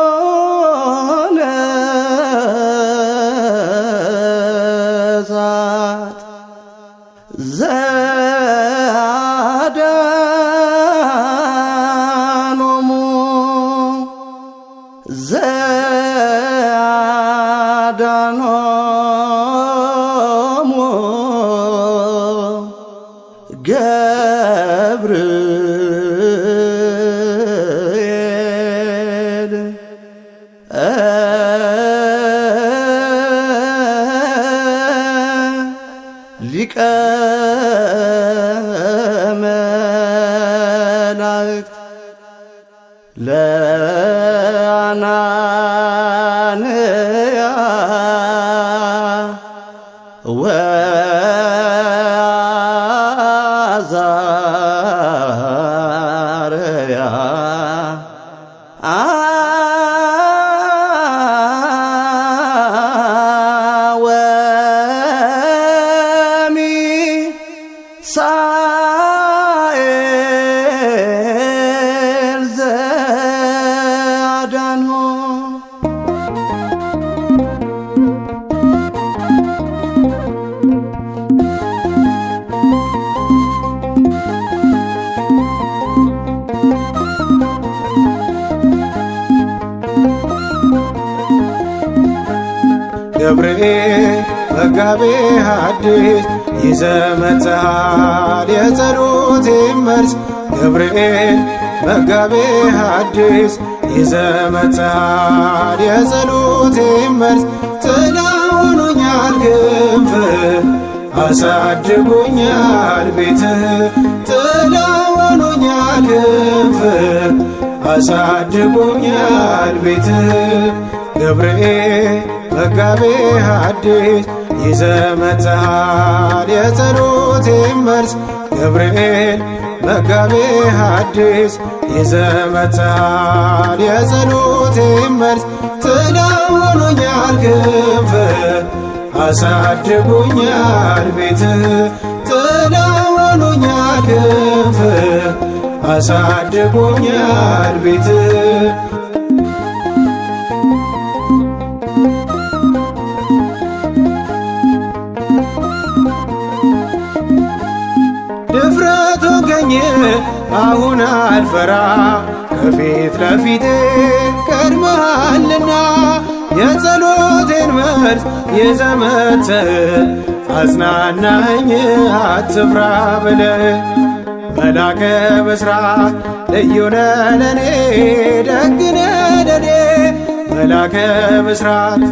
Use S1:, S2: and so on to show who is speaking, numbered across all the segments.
S1: እምትሆነ እሳት ዘአዳኖሙ ገብርኤል ሊቀ መላእክት ለአናንያ ወአዛርያ ወሚሳኤል ዘአዳንሆ
S2: ገብርኤል መጋቤ ሐዲስ ይዘህ መጥተሃል የጸሎቴን መልስ። ገብርኤል መጋቤ ሐዲስ ይዘህ መጥተሃል የጸሎቴን መልስ። ጥላ ሆኖኛል ክንፍህ አሳድጎኛል ቤትህ። ጥላ ሆኖኛል ክንፍህ አሳድጎኛል ቤትህ። ገብርኤል መጋቤ ሐዲስ ይዘህ መጥተሃል የጸሎቴን መልስ። ገብርኤል መጋቤ ሐዲስ ይዘህ መጥተሃል የጸሎቴን መልስ። ጥላ ሆኖኛል ክንፍህ አሳድጎኛል ቤትህ። ጥላ ሆኖኛል ክንፍህ አሳድጎኛል ቤትህ። ድፍረት ሆንከኝ አሁን አልፈራ ከፊት ለፊቴ ቀድመሃልና። የጸሎቴን መልስ ይዘህ መጥተህ አጽናናኸኝ አትፍራ ብለህ። መላከ ብስራት ልዩ ነህ ለኔ ደግ ነህ ለኔ። መላከ ብስራት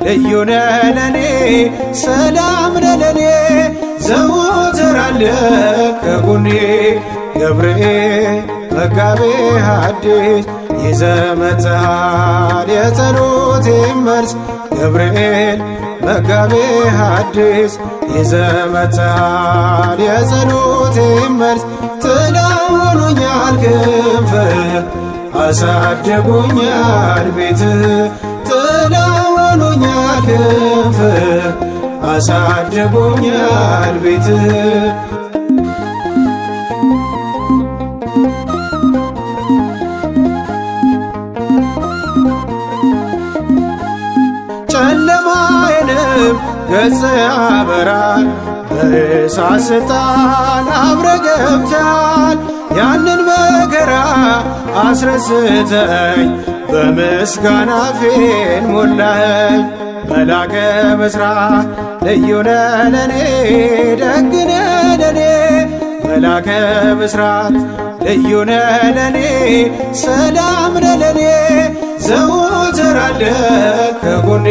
S2: ልዩ ነህ ለኔ ሰላም ነህ ለኔ። ዘወትር አለህ ከጎኔ። ገብርኤል መጋቤ ሐዲስ ይዘህ መጥተሃል የጸሎቴን መልስ። ገብርኤል መጋቤ ሐዲስ ይዘህ መጥተሃል የጸሎቴን መልስ። ጥላ ሆኖኛል ክንፍህ አሳድጎኛል ቤትህ። ጥላ ሆኖኛል ክንፍህ አሳድጎኛል ቤትህ። ጨለማዬንም ገጽ ያበራል በእሳት ስልጣን አብረህ ገብተሃል። ያንን መከራ አስረስተኝ በምስጋና ፌን ሞላኸኝ። መላከ ብስራት ልዩ ነህ ለኔ ደግ ነህ ለኔ። መላከ ብስራት ልዩ ነህ ለኔ ሰላም ነህ ለኔ። ዘወትር አለህ ከጎኔ።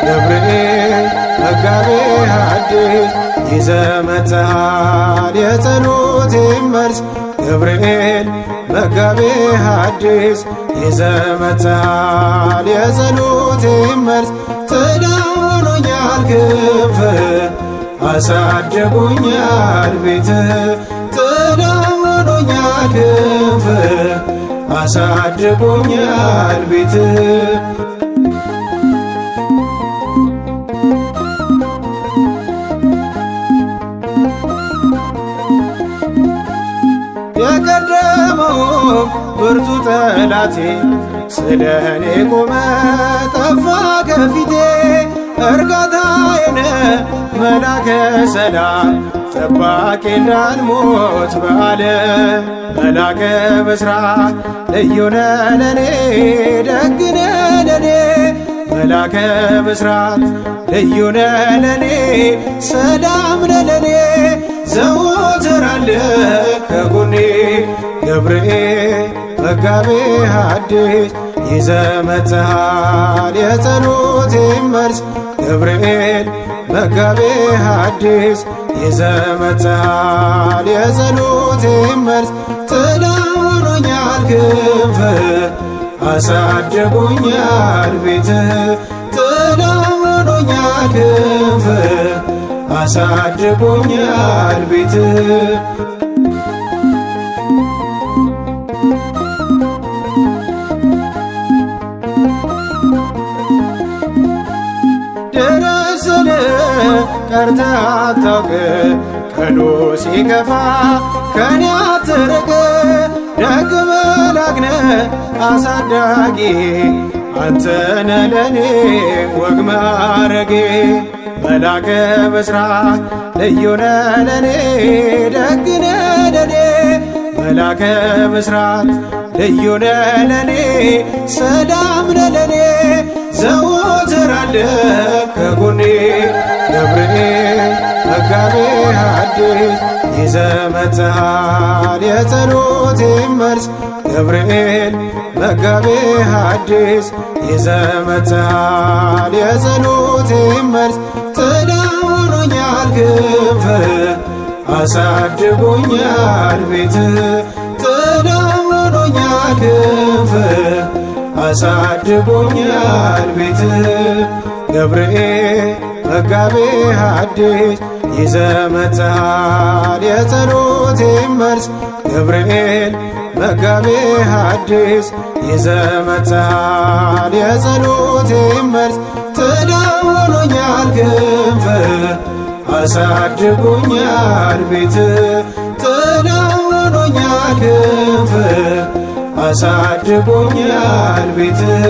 S2: ገብርኤል መጋቤ ሐዲስ ይዘህ መጥተሃል የጸሎቴን መልስ። ገብርኤል መጋቤ ሐዲስ ይዘህ መጥተሃል የጸሎቴን መልስ። ጥላ ሆኖኛል ክንፍህ አሳድጎኛል ቤትህ። ጥላ ሆኖኛል ክንፍህ አሳድጎኛል ቤትህ። ብርቱ ጠላቴ ስለ እኔ ቆመ ጠፋ ከፊቴ። እርጋታዬን መላከ ሰላም ጠባቂ እንዳልሞት በዓለም መላከ ብስራት ልዩነ ለኔ ደግነ ለኔ መላከ ብስራት ልዩነ ለኔ ሰላምነ ለኔ ዘወትር አለ ከጎኔ ገብርኤል መጋቤ ሐዲስ ይዘህ መጥተሃል የጸሎቴን መልስ ገብርኤል መጋቤ ሐዲስ ይዘህ መጥተሃል የጸሎቴን መልስ ጥላ ሆኖኛል ክንፍህ አሳድጎኛል ቤትህ ጥላ ሆኖኛል ክንፍህ አሳድጎኛል ቤትህ ቀርተህ አታውቅ ቀኑ ሲከፋ ከኔ አትርቅ ደግ መልአክ ነህ አሳዳጊ አንተነ ለኔ ወግ ማዕረጌ መላከ ብስራት ልዩነ ለኔ ደግነ ለኔ መላከ ብስራት ልዩነ ለኔ ሰላምነ ለኔ ዘወትር አለ ከጎኔ ገብርኤል መጋቤ ሐዲስ ይዘህ መጥተሃል የጸሎቴን መልስ ገብርኤል መጋቤ ሐዲስ ይዘህ መጥተሃል የጸሎቴን መልስ ጥላ ሆኖኛል ክንፍህ አሳድጎኛል ቤትህ ጥላ ሆኖኛል ክንፍህ አሳድጎኛል ቤትህ ገብርኤል መጋቤ ሐዲስ ይዘህ መጥተሃል የጸሎቴን መልስ ገብርኤል መጋቤ ሐዲስ ይዘህ መጥተሃል የጸሎቴን መልስ ጥላ ሆኖኛል ክንፍህ አሳድጎኛል ቤትህ ጥላ ሆኖኛል ክንፍህ አሳድጎኛል ቤትህ